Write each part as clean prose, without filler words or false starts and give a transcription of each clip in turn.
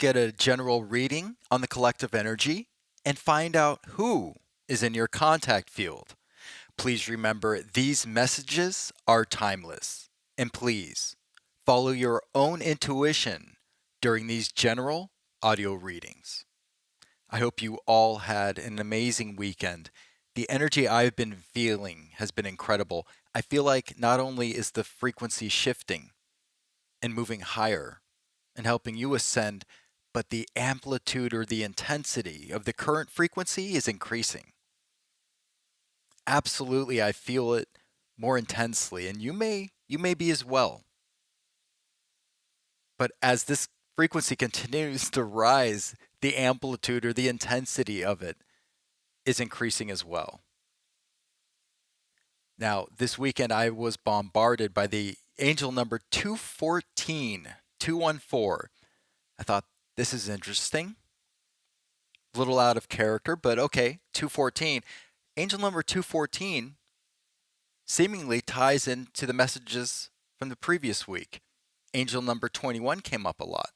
get a general reading on the collective energy and find out who is in your contact field. Please remember these messages are timeless. And please follow your own intuition during these general audio readings. I hope you all had an amazing weekend. The energy I've been feeling has been incredible. I feel like not only is the frequency shifting and moving higher and helping you ascend, but the amplitude or the intensity of the current frequency is increasing. Absolutely, I feel it more intensely, and you may be as well. But as this frequency continues to rise, the amplitude or the intensity of it is increasing as well. Now, this weekend I was bombarded by the angel number 214, 214. I thought this is interesting. A little out of character, but okay, 214. Angel number 214 seemingly ties into the messages from the previous week. Angel number 21 came up a lot.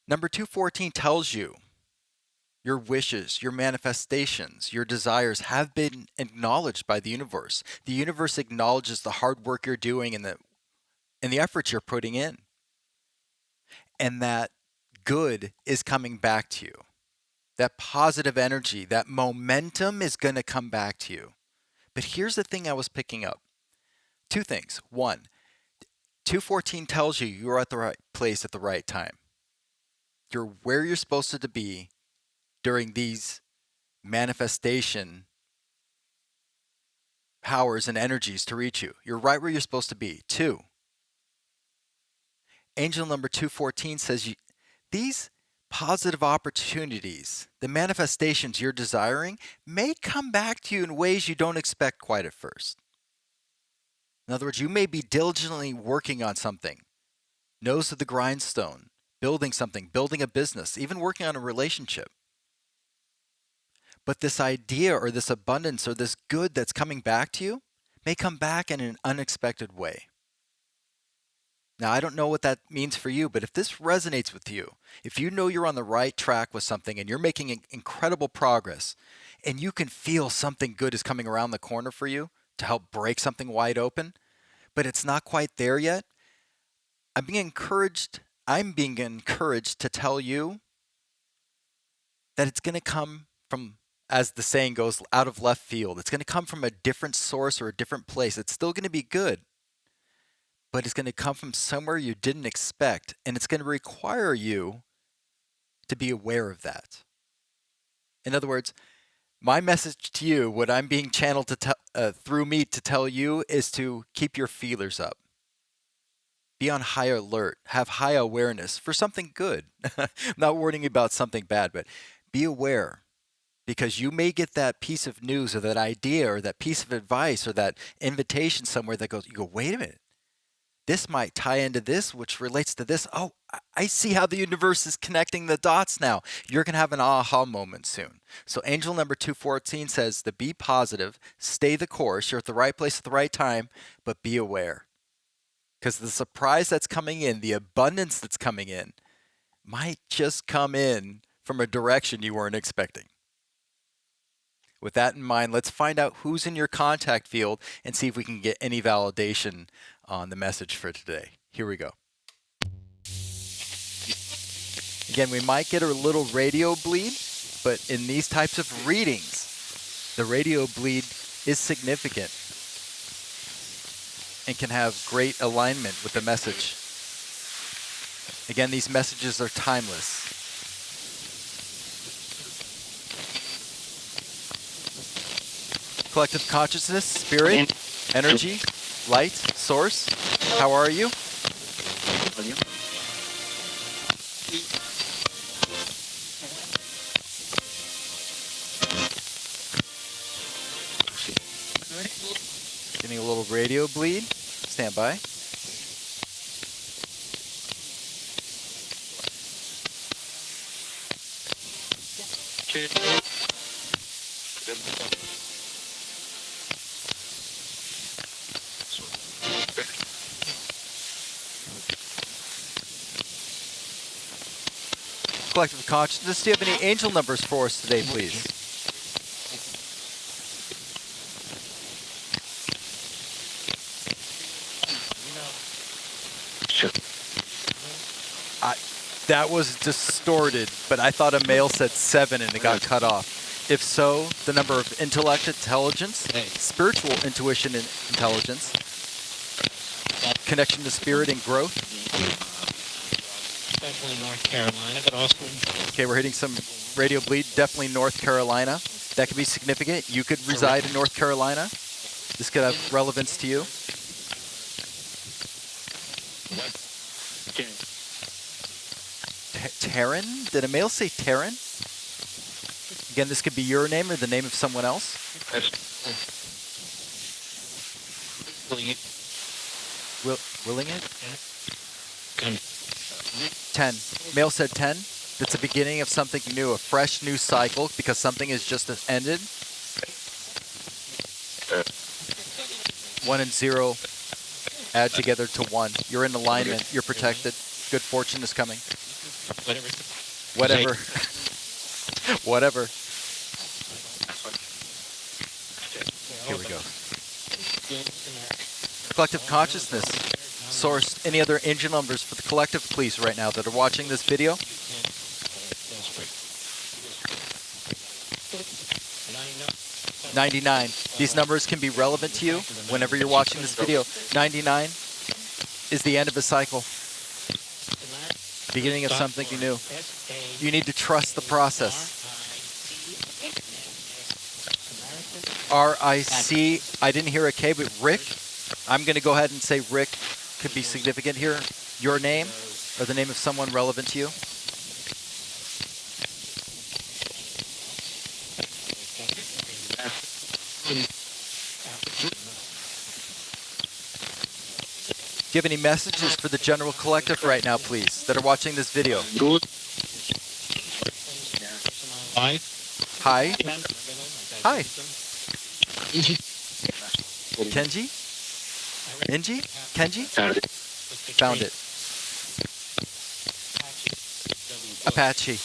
Number 214 tells you your wishes, your manifestations, your desires have been acknowledged by the universe. The universe acknowledges the hard work you're doing and the efforts you're putting in. And that good is coming back to you. That positive energy, that momentum is going to come back to you. But here's the thing I was picking up. Two things. One, 214 tells you you're at the right place at the right time. You're where you're supposed to be during these manifestation powers and energies to reach you. You're right where you're supposed to be. Two, angel number 214 says these positive opportunities, the manifestations you're desiring, may come back to you in ways you don't expect quite at first. In other words, you may be diligently working on something, nose to the grindstone, building something, building a business, even working on a relationship. But this idea or this abundance or this good that's coming back to you may come back in an unexpected way. Now, I don't know what that means for you, but if this resonates with you, if you know you're on the right track with something and you're making incredible progress, and you can feel something good is coming around the corner for you to help break something wide open, but it's not quite there yet, I'm being encouraged to tell you that it's going to come from, as the saying goes, out of left field. It's going to come from a different source or a different place. It's still going to be good, but it's going to come from somewhere you didn't expect, and it's going to require you to be aware of that. In other words, my message to you, what I'm being channeled through me to tell you, is to keep your feelers up. Be on high alert, have high awareness for something good. Not worrying about something bad, but be aware, because you may get that piece of news or that idea or that piece of advice or that invitation somewhere that goes, you go, wait a minute, this might tie into this, which relates to this. Oh, I see how the universe is connecting the dots now. You're going to have an aha moment soon. So angel number 214 says to be positive, stay the course. You're at the right place at the right time, but be aware. Because the surprise that's coming in, the abundance that's coming in, might just come in from a direction you weren't expecting. With that in mind, let's find out who's in your contact field and see if we can get any validation on the message for today. Here we go. Again, we might get a little radio bleed, but in these types of readings, the radio bleed is significant and can have great alignment with the message. Again, these messages are timeless. Collective consciousness, spirit, energy, light, source, how are you? Getting a little radio bleed. Stand by. Collective consciousness, do you have any angel numbers for us today, please? That was distorted, but I thought a male said 7 and it got cut off. If so, the number of intellect, intelligence, spiritual intuition and intelligence, connection to spirit and growth. Definitely North Carolina, but also... Okay, we're hitting some radio bleed. Definitely North Carolina. That could be significant. You could reside in North Carolina. This could have relevance to you. Taryn? Did a male say Taryn? Again, this could be your name or the name of someone else. Willing it? 10. Male said 10. That's the beginning of something new, a fresh new cycle, because something has just ended. 1 and 0 add together to 1. You're in alignment. You're protected. Good fortune is coming. Whatever. Whatever. Here we go. Collective consciousness. Source, any other angel numbers for the collective, please, right now that are watching this video? 99. These numbers can be relevant to you whenever you're watching this video. 99 is the end of a cycle. Beginning of something new. You need to trust the process. R-I-C, I didn't hear a K, but Rick. I'm going to go ahead and say Rick could be significant here. Your name or the name of someone relevant to you. Do you have any messages for the general collective right now, please, that are watching this video? Hi. Hi. Hi. Kenji? Inji? Kenji? Found it. Apache.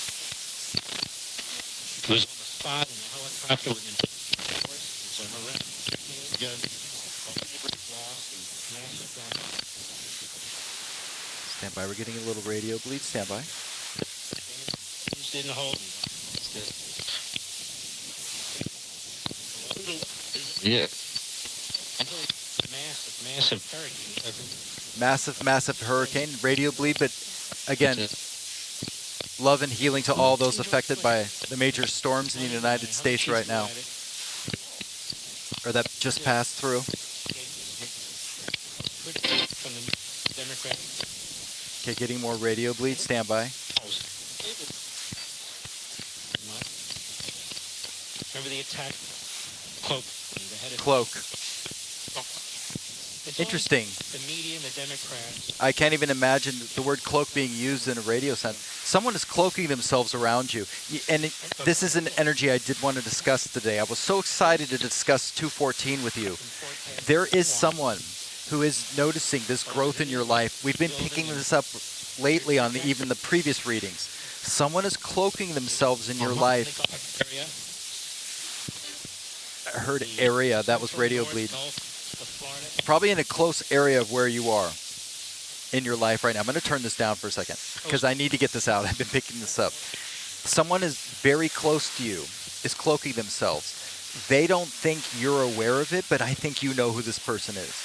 Was on the spot in the helicopter within 4 hours. Stand by. We're getting a little radio bleed. Stand by. Didn't hold me. Yeah. Massive hurricane. Massive hurricane. Radio bleed, but again, love and healing to all those affected by the major storms in the United States right now, or that just passed through. Okay, getting more radio bleed. Stand by. Remember the attack? Cloak. Interesting. The media and the Democrats. I can't even imagine the word cloak being used in a radio sense. Someone is cloaking themselves around you. And this is an energy I did want to discuss today. I was so excited to discuss 214 with you. There is someone who is noticing this growth in your life. We've been picking this up lately on even the previous readings. Someone is cloaking themselves in your life. I heard area. That was radio bleed. Probably in a close area of where you are in your life right now. I'm going to turn this down for a second because I need to get this out. I've been picking this up. Someone is very close to you, is cloaking themselves. They don't think you're aware of it, but I think you know who this person is.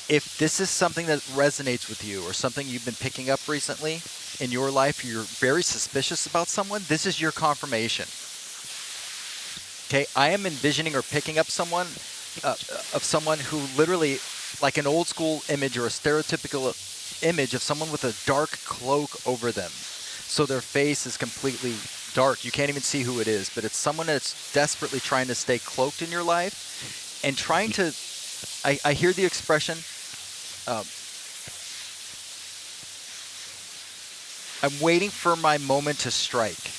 If this is something that resonates with you or something you've been picking up recently in your life, you're very suspicious about someone, this is your confirmation. Okay, I am envisioning or picking up someone of someone who literally, like an old school image or a stereotypical image of someone with a dark cloak over them. So their face is completely dark. You can't even see who it is, but it's someone that's desperately trying to stay cloaked in your life and trying to, I hear the expression, I'm waiting for my moment to strike.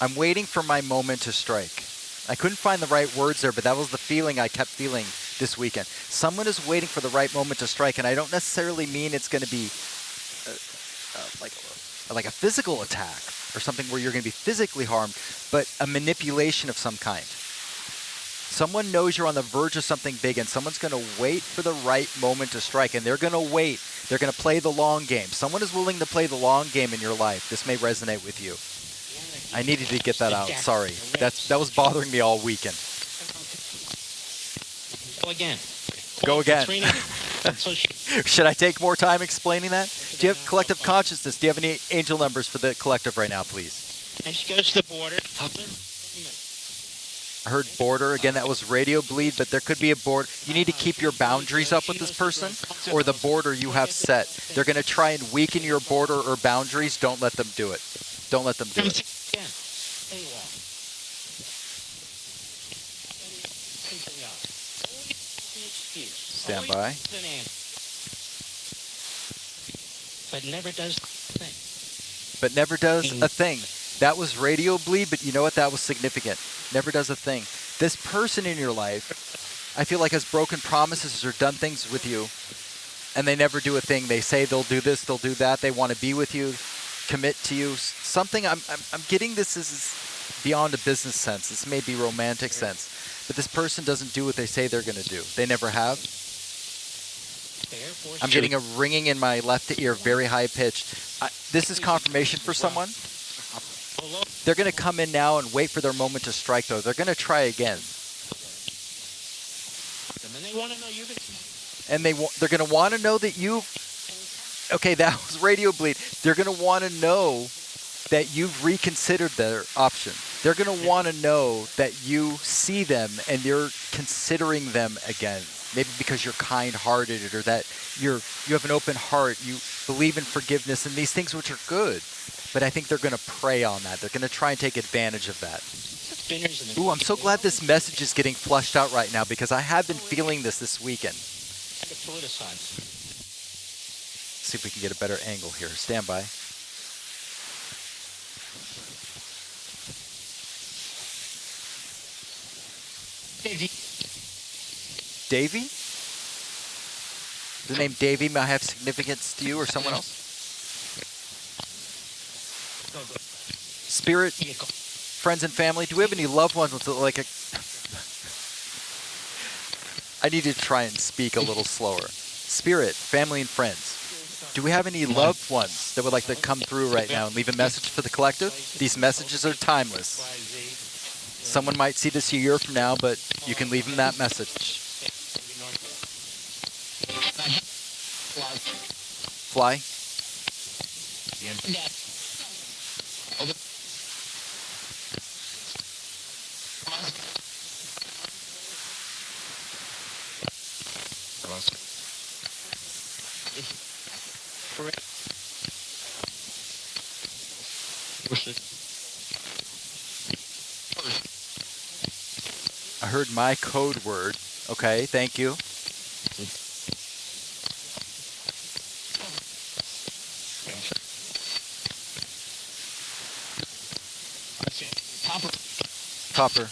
I'm waiting for my moment to strike. I couldn't find the right words there, but that was the feeling I kept feeling this weekend. Someone is waiting for the right moment to strike, and I don't necessarily mean it's going to be like like a physical attack or something where you're going to be physically harmed, but a manipulation of some kind. Someone knows you're on the verge of something big, and someone's going to wait for the right moment to strike, and they're going to wait. They're going to play the long game. Someone is willing to play the long game in your life. This may resonate with you. I needed to get that out. Sorry. That was bothering me all weekend. Go again. Go again. Should I take more time explaining that? Do you have collective consciousness? Do you have any angel numbers for the collective right now, please? And she goes to the border. I heard border. Again, that was radio bleed, but there could be a border. You need to keep your boundaries up with this person or the border you have set. They're going to try and weaken your border or boundaries. Don't let them do it. Don't let them do it. Stand by. But never does a thing. But never does a thing. That was radio bleed, but you know what? That was significant. Never does a thing. This person in your life, I feel like has broken promises or done things with you, and they never do a thing. They say they'll do this, they'll do that. They want to be with you, commit to you. Something I'm getting this is beyond a business sense. This may be romantic sense, but this person doesn't do what they say they're going to do. They never have. I'm getting a ringing in my left ear, very high pitched. This is confirmation for someone. They're going to come in now and wait for their moment to strike, though. They're going to try again. And they're going to want to know that you... Okay, that was radio bleed. They're going to want to know that you've reconsidered their option. They're going to want to know that you see them and you're considering them again. Maybe because you're kind-hearted or that you have an open heart. You believe in forgiveness and these things which are good. But I think they're going to prey on that. They're going to try and take advantage of that. Ooh, I'm so glad this message is getting flushed out right now because I have been feeling this weekend. See if we can get a better angle here. Stand by. Davy? The name Davy might have significance to you or someone else? Spirit, friends and family, do we have any loved ones with like a... I need to try and speak a little slower. Spirit, family and friends. Do we have any loved ones that would like to come through right now and leave a message for the collective? These messages are timeless. Someone might see this a year from now, but you can leave them that message. Fly? I heard my code word. Okay, thank you. Copper.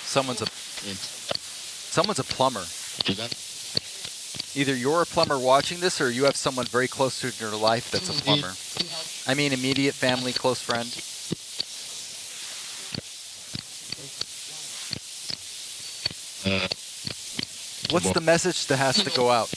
Someone's a plumber. Either you're a plumber watching this or you have someone very close to your life that's a plumber. I mean immediate family, close friend. What's the message that has to go out?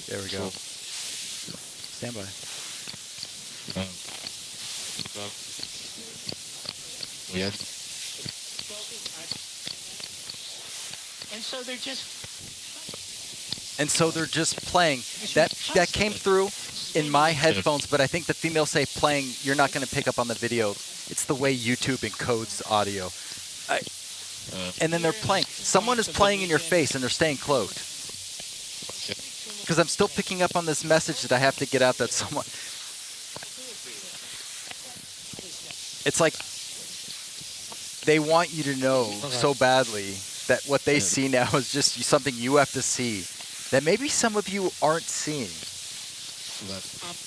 There we go. Stand by. Yeah. And so they're just playing. That came through in my headphones, but I think the females say playing, you're not going to pick up on the video. It's the way YouTube encodes audio. And then they're playing. Someone is playing in your face and they're staying cloaked. Because I'm still picking up on this message that I have to get out that someone... It's like they want you to know so badly that what they see now is just something you have to see that maybe some of you aren't seeing.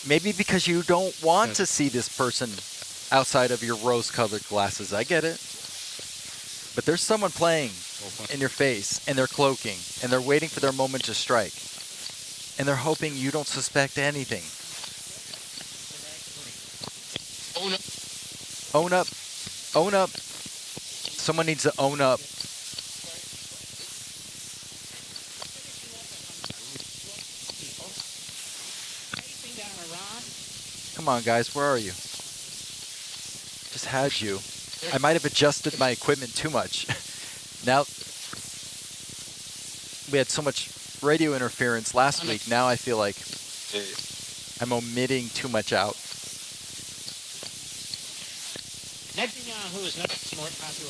Maybe because you don't want to see this person outside of your rose-colored glasses. I get it. But there's someone playing in your face, and they're cloaking, and they're waiting for their moment to strike. And they're hoping you don't suspect anything. Own up. Own up. Someone needs to own up. Come on, guys. Where are you? Just had you. I might have adjusted my equipment too much. Now, we had so much radio interference last week. Now I feel like I'm omitting too much out.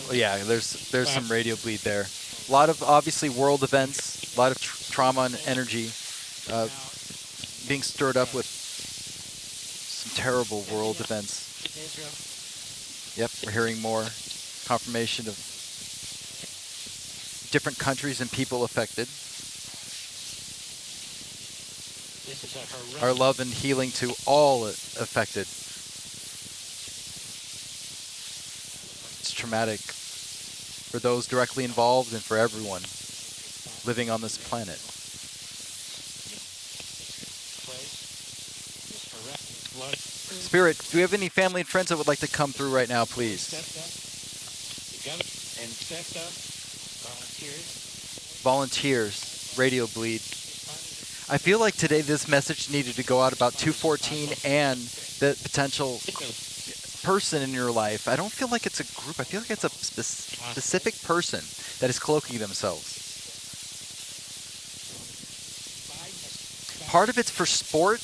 Well, yeah, there's some radio bleed there. A lot of, obviously, world events, a lot of trauma and energy being stirred up with some terrible world events. Yep, we're hearing more confirmation of different countries and people affected. Our love and healing to all affected. It's traumatic for those directly involved and for everyone living on this planet. Spirit, do we have any family and friends that would like to come through right now, please? Volunteers, radio bleed. I feel like today this message needed to go out about 214 and the potential person in your life. I don't feel like it's a group. I feel like it's a specific person that is cloaking themselves. Part of it's for sport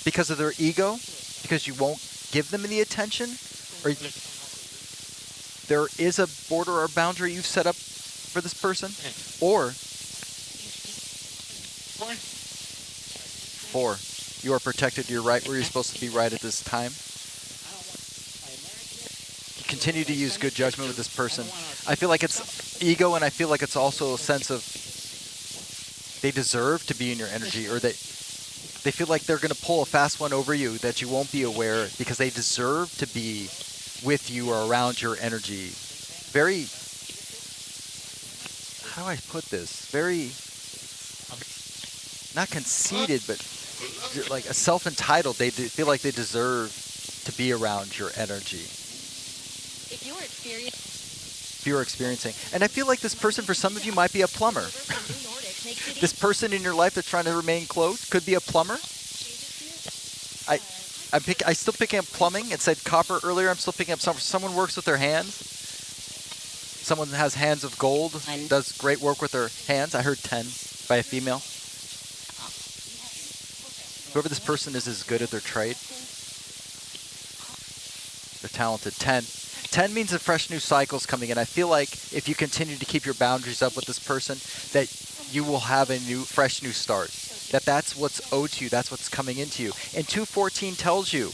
because of their ego, because you won't give them any attention, or there is a border or boundary you've set up for this person, or 4, you are protected. You're right where you're supposed to be right at this time. You continue to use good judgment with this person. I feel like it's ego, and I feel like it's also a sense of they deserve to be in your energy, or they feel like they're going to pull a fast one over you that you won't be aware because they deserve to be with you or around your energy. Very, how do I put this? Very, not conceited, but like a self-entitled. They feel like they deserve to be around your energy. If you're experiencing. And I feel like this person, for some of you, might be a plumber. This person in your life that's trying to remain clothed could be a plumber. I still picking up plumbing. It said copper earlier. I'm still picking up someone works with their hands. Someone has hands of gold, does great work with their hands. I heard 10 by a female. Whoever this person is good at their trade. They're talented. 10. 10 means a fresh new cycle's coming in. I feel like if you continue to keep your boundaries up with this person, that you will have a fresh new start. That's what's owed to you. That's what's coming into you. And 214 tells you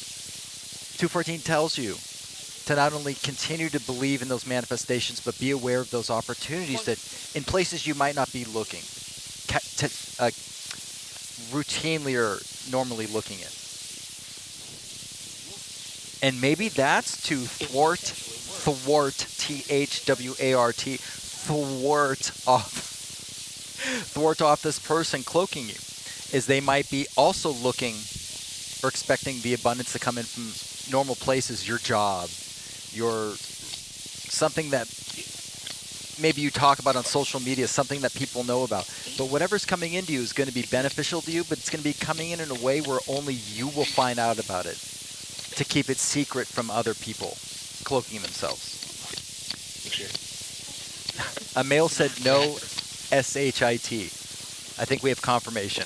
to not only continue to believe in those manifestations, but be aware of those opportunities that in places you might not be looking, routinely or normally looking at. And maybe that's to thwart, T-H-W-A-R-T, thwart off this person cloaking you, is they might be also looking or expecting the abundance to come in from normal places, your job, your something that maybe you talk about on social media, something that people know about. But whatever's coming into you is going to be beneficial to you, but it's going to be coming in a way where only you will find out about it, to keep it secret from other people cloaking themselves. A male said no, S-H-I-T. I think we have confirmation.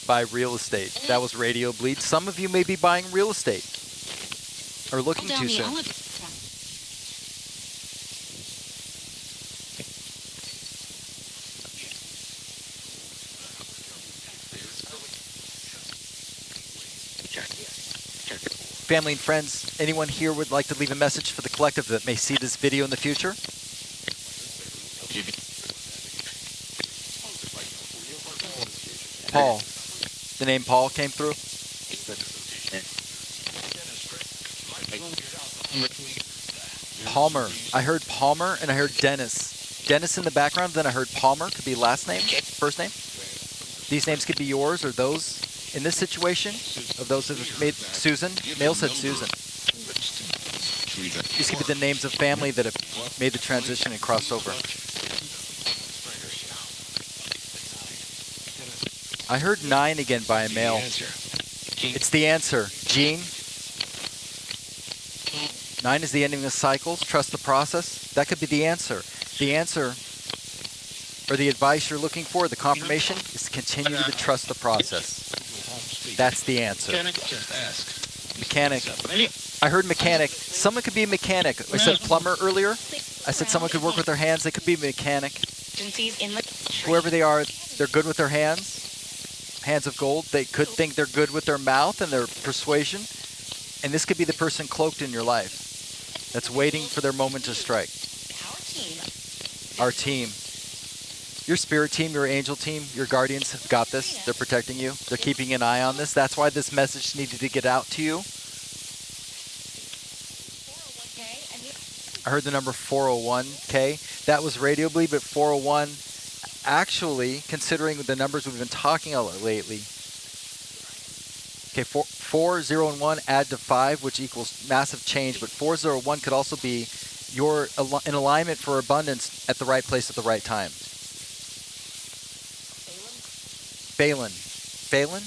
Buy real estate. That was radio bleed. Some of you may be buying real estate or looking to soon. family and friends, anyone here would like to leave a message for the collective that may see this video in the future? Paul. The name Paul came through. Palmer. I heard Palmer and I heard Dennis. Dennis in the background, then I heard Palmer. Could be last name, first name. These names could be yours or those in this situation of those that have made Susan. Mail said Susan. These could be the names of family that have made the transition and crossed over. I heard 9 again by a male. It's the answer. Gene. 9 is the ending of cycles. Trust the process. That could be the answer. The answer, or the advice you're looking for, the confirmation, is to continue to trust the process. That's the answer. Mechanic. I heard mechanic. Someone could be a mechanic. I said plumber earlier. I said someone could work with their hands. They could be a mechanic. Whoever they are, they're good with their hands. Hands of gold. They could think they're good with their mouth and their persuasion. And this could be the person cloaked in your life that's waiting for their moment to strike. Our team. Your spirit team, your angel team, your guardians have got this. They're protecting you. They're keeping an eye on this. That's why this message needed to get out to you. I heard the number 401K. That was radio bleed, but 401, actually, considering the numbers we've been talking about lately. Okay, 4, 0, and 1 add to 5, which equals massive change, but 4, 0, 1 could also be you're in alignment for abundance at the right place at the right time. Phelan. Phelan?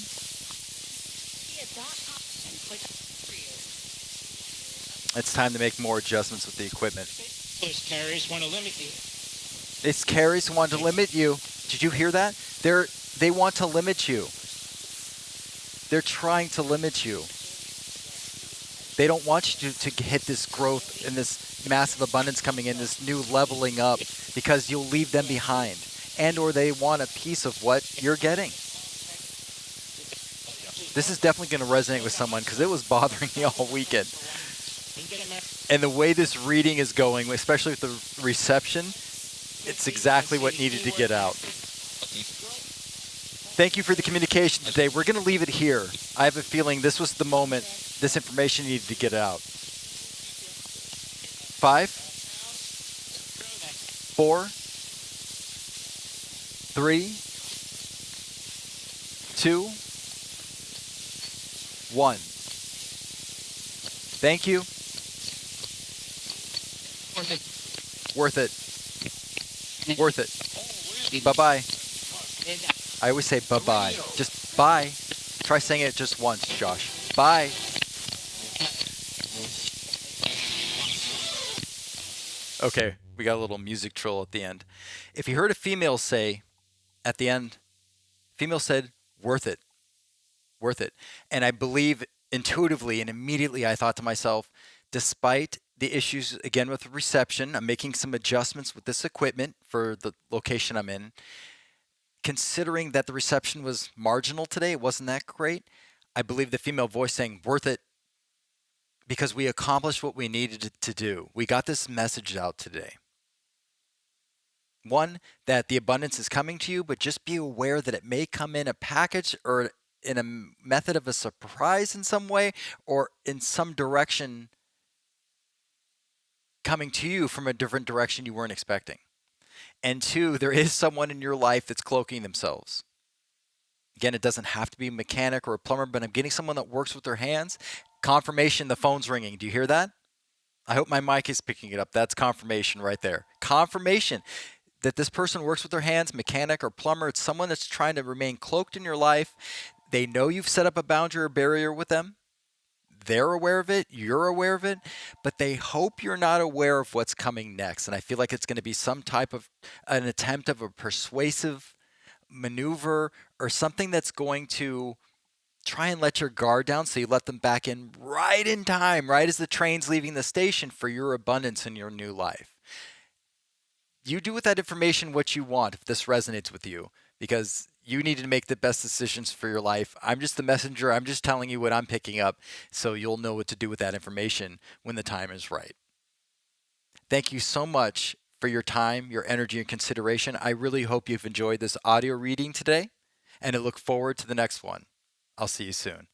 It's time to make more adjustments with the equipment. Those carriers want to limit you. These carriers want to limit you. Did you hear that? They want to limit you. They're trying to limit you. They don't want you to hit this growth and this massive abundance coming in, this new leveling up, because you'll leave them behind. And or they want a piece of what you're getting. This is definitely going to resonate with someone because it was bothering me all weekend. And the way this reading is going, especially with the reception, it's exactly what needed to get out. Thank you for the communication today. We're going to leave it here. I have a feeling this was the moment this information needed to get out. 5, 4, 3, 2, 1. Thank you. Worth it. Worth it. Bye-bye. I always say bye-bye. Just bye. Try saying it just once, Josh. Bye. Okay, we got a little music trill at the end. If you heard a female say at the end, female said, worth it. Worth it. And I believe intuitively and immediately I thought to myself, despite the issues, again, with reception, I'm making some adjustments with this equipment for the location I'm in. Considering that the reception was marginal today, it wasn't that great, I believe the female voice saying, worth it, because we accomplished what we needed to do. We got this message out today. One, that the abundance is coming to you, but just be aware that it may come in a package or in a method of a surprise in some way or in some direction coming to you from a different direction you weren't expecting. And 2, there is someone in your life that's cloaking themselves. Again, it doesn't have to be a mechanic or a plumber, but I'm getting someone that works with their hands. Confirmation, the phone's ringing. Do you hear that? I hope my mic is picking it up. That's confirmation right there. Confirmation that this person works with their hands, mechanic or plumber. It's someone that's trying to remain cloaked in your life. They know you've set up a boundary or barrier with them. They're aware of it. You're aware of it. But they hope you're not aware of what's coming next. And I feel like it's going to be some type of an attempt of a persuasive maneuver or something that's going to try and let your guard down so you let them back in right in time, right as the train's leaving the station for your abundance in your new life. You do with that information what you want if this resonates with you, because You need to make the best decisions for your life. I'm just the messenger. I'm just telling you what I'm picking up so you'll know what to do with that information when the time is right. Thank you so much for your time, your energy, and consideration. I really hope you've enjoyed this audio reading today, and I look forward to the next one. I'll see you soon.